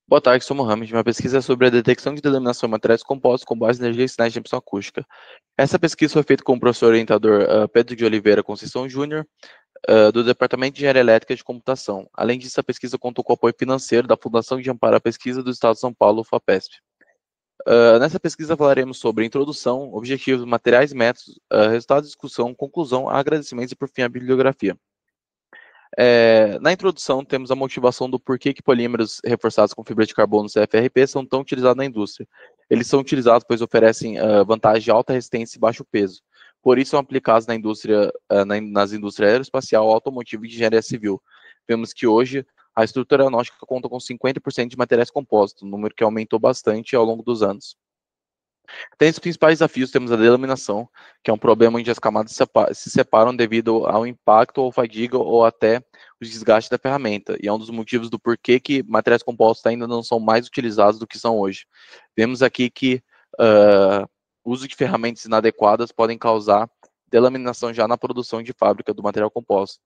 Boa tarde, sou Mohamed. Minha pesquisa é sobre a detecção de delaminação de materiais compostos com base em energia e sinais de emissão acústica. Essa pesquisa foi feita com o professor orientador Pedro de Oliveira Conceição Júnior, do Departamento de Engenharia Elétrica e de Computação. Além disso, a pesquisa contou com o apoio financeiro da Fundação de Amparo à Pesquisa do Estado de São Paulo, FAPESP. Nessa pesquisa falaremos sobre introdução, objetivos, materiais, métodos, resultados de discussão, conclusão, agradecimentos e, por fim, a bibliografia. Na introdução, temos a motivação do porquê que polímeros reforçados com fibra de carbono CFRP são tão utilizados na indústria. Eles são utilizados pois oferecem vantagem de alta resistência e baixo peso. Por isso, são aplicados na indústria, nas indústrias aeroespacial, automotiva e de engenharia civil. Vemos que hoje a estrutura aeronáutica conta com 50% de materiais compostos, um número que aumentou bastante ao longo dos anos. Tem os principais desafios, temos a delaminação, que é um problema onde as camadas se separam devido ao impacto ou fadiga ou até o desgaste da ferramenta, e é um dos motivos do porquê que materiais compostos ainda não são mais utilizados do que são hoje. Vemos aqui que o uso de ferramentas inadequadas podem causar delaminação já na produção de fábrica do material composto.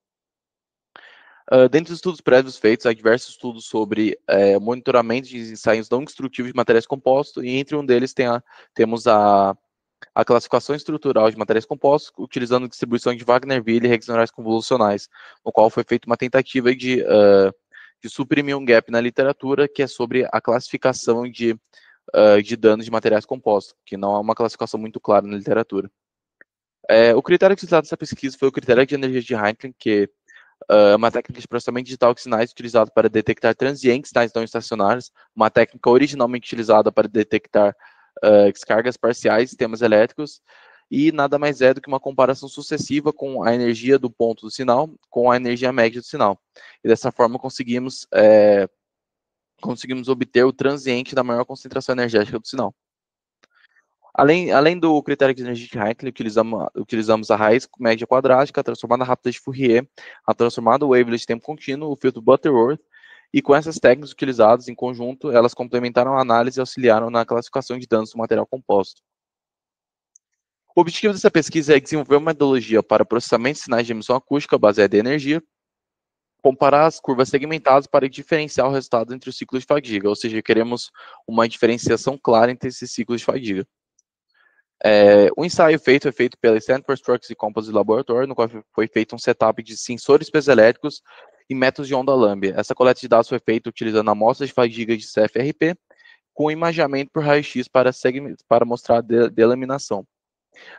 Dentre os estudos prévios feitos, há diversos estudos sobre monitoramento de ensaios não destrutivos de materiais compostos, e entre um deles temos a classificação estrutural de materiais compostos, utilizando distribuição de Wagner-Wille e redes neurais convolucionais, no qual foi feita uma tentativa de suprimir um gap na literatura, que é sobre a classificação de danos de materiais compostos, que não há uma classificação muito clara na literatura. O critério utilizado nessa pesquisa foi o critério de energia de Heinkel, que uma técnica de processamento digital de sinais utilizada para detectar transientes sinais não estacionários, uma técnica originalmente utilizada para detectar descargas parciais de sistemas elétricos, e nada mais é do que uma comparação sucessiva com a energia do ponto do sinal com a energia média do sinal. E dessa forma conseguimos obter o transiente da maior concentração energética do sinal. Além do critério de energia de Heinkel, utilizamos a raiz média quadrática, a transformada rápida de Fourier, a transformada wavelet de tempo contínuo, o filtro Butterworth, e com essas técnicas utilizadas em conjunto, elas complementaram a análise e auxiliaram na classificação de danos do material composto. O objetivo dessa pesquisa é desenvolver uma metodologia para processamento de sinais de emissão acústica baseada em energia, comparar as curvas segmentadas para diferenciar o resultado entre os ciclos de fadiga, ou seja, queremos uma diferenciação clara entre esses ciclos de fadiga. O ensaio foi feito pela Stanford Structure Composite Laboratory, no qual foi feito um setup de sensores piezoelétricos e métodos de onda Lambda. Essa coleta de dados foi feita utilizando amostras de fadiga de CFRP, com imageamento por raio-x para mostrar a delaminação.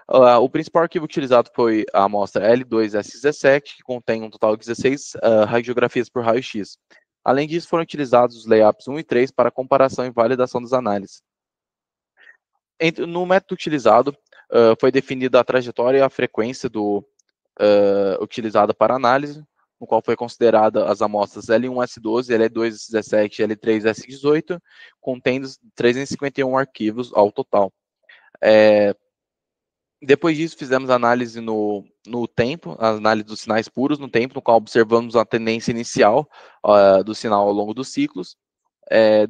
O principal arquivo utilizado foi a amostra L2S17, que contém um total de 16 radiografias por raio-x. Além disso, foram utilizados os layups 1 e 3 para comparação e validação das análises. No método utilizado, foi definida a trajetória e a frequência utilizada para análise, no qual foi considerada as amostras L1S12, L2S17 e L3S18, contendo 351 arquivos ao total. Depois disso, fizemos análise no tempo, a análise dos sinais puros no tempo, no qual observamos a tendência inicial do sinal ao longo dos ciclos.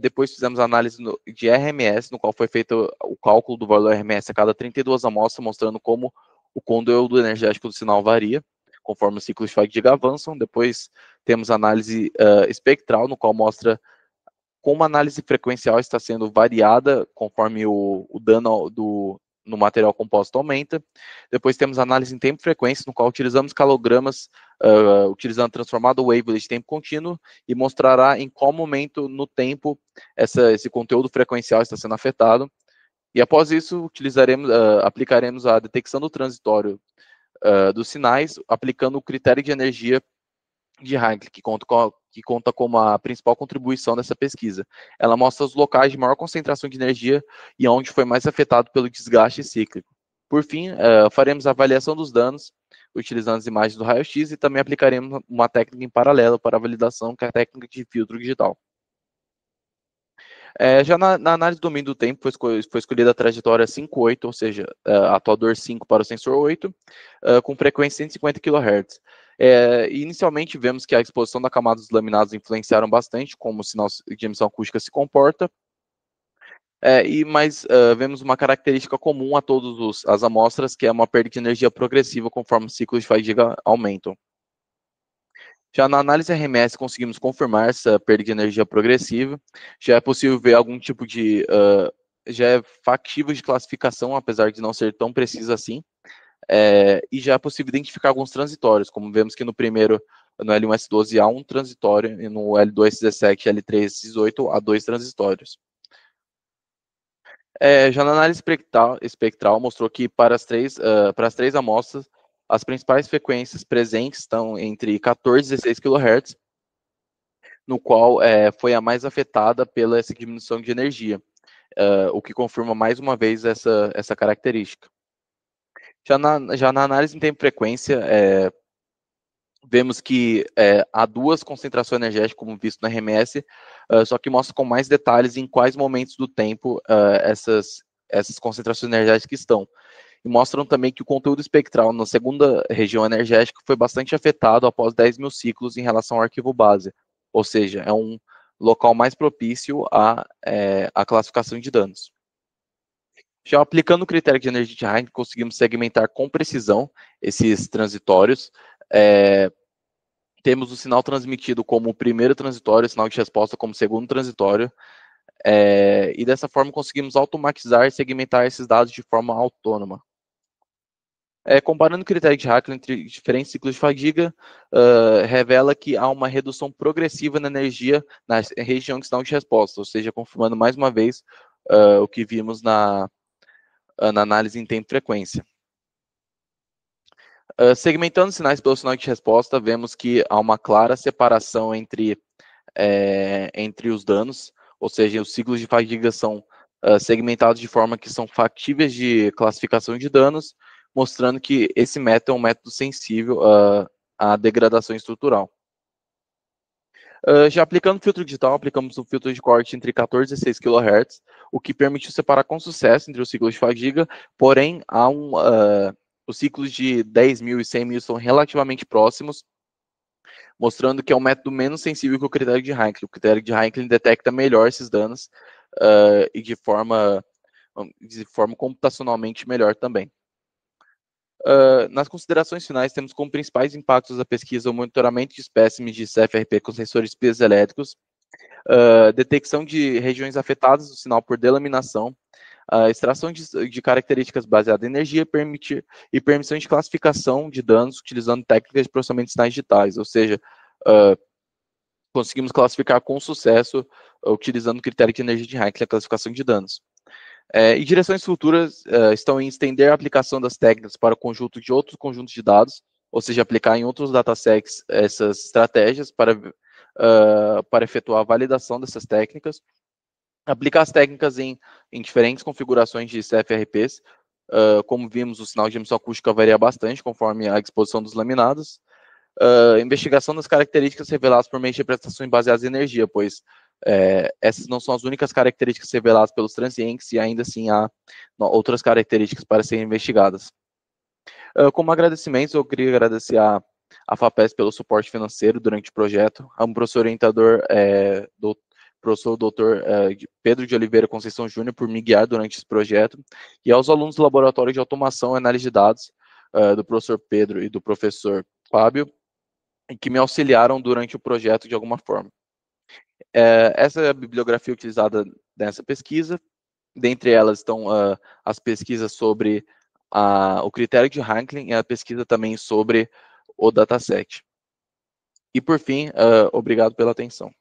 Depois fizemos análise de RMS, no qual foi feito o cálculo do valor RMS a cada 32 amostras, mostrando como o conteúdo energético do sinal varia, conforme os ciclos de fadiga avançam. Depois temos análise espectral, no qual mostra como a análise frequencial está sendo variada conforme o dano no material composto aumenta. Depois temos análise em tempo e frequência, no qual utilizamos calogramas, utilizando transformado wavelet de tempo contínuo, e mostrará em qual momento no tempo esse conteúdo frequencial está sendo afetado. E após isso, aplicaremos a detecção do transitório dos sinais, aplicando o critério de energia de Heinkel, que conta como a principal contribuição dessa pesquisa. Ela mostra os locais de maior concentração de energia e onde foi mais afetado pelo desgaste cíclico. Por fim, faremos a avaliação dos danos, utilizando as imagens do raio-x, e também aplicaremos uma técnica em paralelo para a validação, que é a técnica de filtro digital. Já na análise do domínio do tempo, foi escolhida a trajetória 5-8, ou seja, atuador 5 para o sensor 8, com frequência 150 kHz. Inicialmente, vemos que a exposição da camada dos laminados influenciaram bastante como o sinal de emissão acústica se comporta, mas vemos uma característica comum a todas as amostras, que é uma perda de energia progressiva conforme os ciclos de fadiga aumentam. Já na análise RMS, conseguimos confirmar essa perda de energia progressiva. Já é possível ver algum tipo de... já é factível de classificação, apesar de não ser tão preciso assim. E já é possível identificar alguns transitórios, como vemos que no primeiro, no L1S12, há um transitório, e no L2S17 e L3S18 há 2 transitórios. Já na análise espectral mostrou que para as três amostras, as principais frequências presentes estão entre 14 e 16 kHz, no qual foi a mais afetada pela essa diminuição de energia, o que confirma mais uma vez essa característica. Já na análise em tempo e frequência, vemos que há 2 concentrações energéticas, como visto no RMS, só que mostra com mais detalhes em quais momentos do tempo essas concentrações energéticas estão. E mostram também que o conteúdo espectral na segunda região energética foi bastante afetado após 10.000 ciclos em relação ao arquivo base, ou seja, é um local mais propício à classificação de danos. Já aplicando o critério de energia de Heinz, conseguimos segmentar com precisão esses transitórios. Temos o sinal transmitido como o primeiro transitório, o sinal de resposta como segundo transitório, e dessa forma conseguimos automatizar e segmentar esses dados de forma autônoma. Comparando o critério de Hackler entre diferentes ciclos de fadiga, revela que há uma redução progressiva na energia na região de sinal de resposta, ou seja, confirmando mais uma vez o que vimos na análise em tempo e frequência. Segmentando sinais pelo sinal de resposta, vemos que há uma clara separação entre os danos, ou seja, os ciclos de fadiga são segmentados de forma que são factíveis de classificação de danos, mostrando que esse método é um método sensível à degradação estrutural. Já aplicando o filtro digital, aplicamos um filtro de corte entre 14 e 6 kHz, o que permitiu separar com sucesso entre os ciclos de fadiga, porém, os ciclos de 10.000 e 100.000 são relativamente próximos, mostrando que é um método menos sensível que o critério de Heinkel. O critério de Heinkel detecta melhor esses danos e de forma computacionalmente melhor também. Nas considerações finais, temos como principais impactos da pesquisa o monitoramento de espécimes de CFRP com sensores piezoelétricos, detecção de regiões afetadas do sinal por delaminação, extração de características baseadas em energia e permissão de classificação de danos utilizando técnicas de processamento de sinais digitais, ou seja, conseguimos classificar com sucesso utilizando o critério de energia de Heinkel, a classificação de danos. E direções futuras estão em estender a aplicação das técnicas para o conjunto de outros conjuntos de dados, ou seja, aplicar em outros datasets essas estratégias para efetuar a validação dessas técnicas, aplicar as técnicas em diferentes configurações de CFRPs, como vimos, o sinal de emissão acústica varia bastante conforme a exposição dos laminados, investigação das características reveladas por meio de representações baseadas em energia, pois essas não são as únicas características reveladas pelos transientes e ainda assim há outras características para serem investigadas. Como agradecimentos, eu queria agradecer a FAPESP pelo suporte financeiro durante o projeto, ao professor orientador, professor doutor Pedro de Oliveira Conceição Júnior, por me guiar durante esse projeto, e aos alunos do Laboratório de Automação e Análise de Dados, do professor Pedro e do professor Fábio, que me auxiliaram durante o projeto de alguma forma. Essa é a bibliografia utilizada nessa pesquisa. Dentre elas estão as pesquisas sobre o critério de Heinkel e a pesquisa também sobre o dataset. E, por fim, obrigado pela atenção.